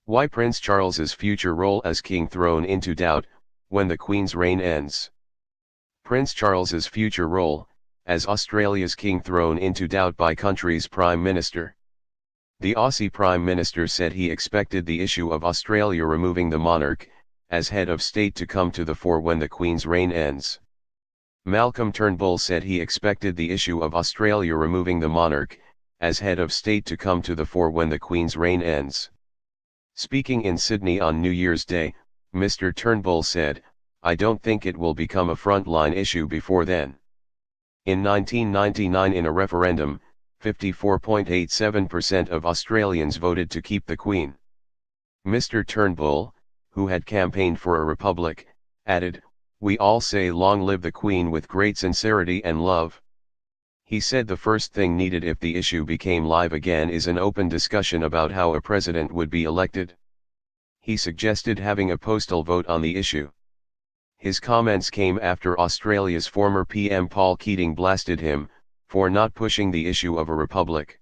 Why Prince Charles's future role as king thrown into doubt, when the Queen's reign ends? Prince Charles's future role, as Australia's king thrown into doubt by country's Prime Minister. The Aussie Prime Minister said he expected the issue of Australia removing the monarch, as head of state to come to the fore when the Queen's reign ends. Malcolm Turnbull said he expected the issue of Australia removing the monarch, as head of state to come to the fore when the Queen's reign ends. Speaking in Sydney on New Year's Day, Mr. Turnbull said, "I don't think it will become a frontline issue before then." In 1999 in a referendum, 54.87% of Australians voted to keep the Queen. Mr. Turnbull, who had campaigned for a republic, added, "We all say long live the Queen with great sincerity and love." He said the first thing needed if the issue became live again is an open discussion about how a president would be elected. He suggested having a postal vote on the issue. His comments came after Australia's former PM Paul Keating blasted him for not pushing the issue of a republic.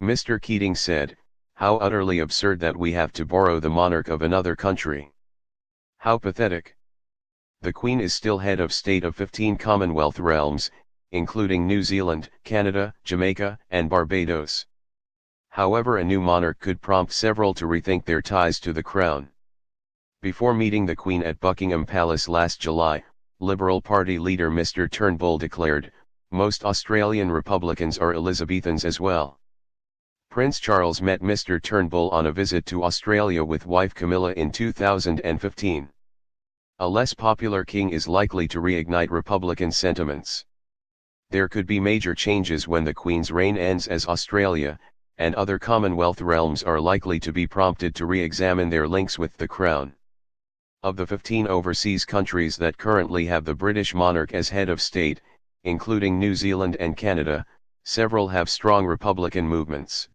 Mr. Keating said, "How utterly absurd that we have to borrow the monarch of another country. How pathetic. The Queen is still head of state of 15 Commonwealth realms, including New Zealand, Canada, Jamaica, and Barbados. However, a new monarch could prompt several to rethink their ties to the crown." Before meeting the Queen at Buckingham Palace last July, Liberal Party leader Mr. Turnbull declared, "Most Australian Republicans are Elizabethans as well." Prince Charles met Mr. Turnbull on a visit to Australia with wife Camilla in 2015. A less popular king is likely to reignite Republican sentiments. There could be major changes when the Queen's reign ends, as Australia and other Commonwealth realms are likely to be prompted to re-examine their links with the Crown. Of the 15 overseas countries that currently have the British monarch as head of state, including New Zealand and Canada, several have strong Republican movements.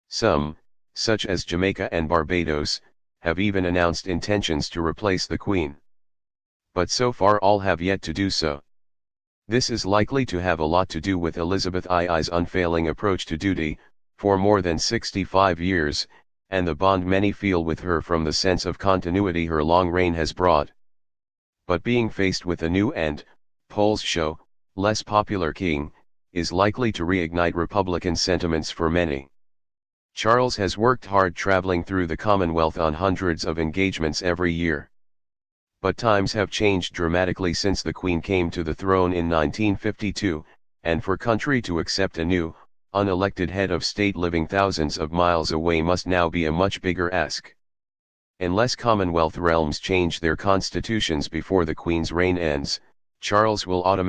Some, such as Jamaica and Barbados, have even announced intentions to replace the Queen. But so far all have yet to do so. This is likely to have a lot to do with Elizabeth II's unfailing approach to duty, for more than 65 years, and the bond many feel with her from the sense of continuity her long reign has brought. But being faced with a new and, polls show, less popular king, is likely to reignite Republican sentiments for many. Charles has worked hard traveling through the Commonwealth on hundreds of engagements every year. But times have changed dramatically since the Queen came to the throne in 1952, and for country to accept a new, unelected head of state living thousands of miles away must now be a much bigger ask. Unless Commonwealth realms change their constitutions before the Queen's reign ends, Charles will automatically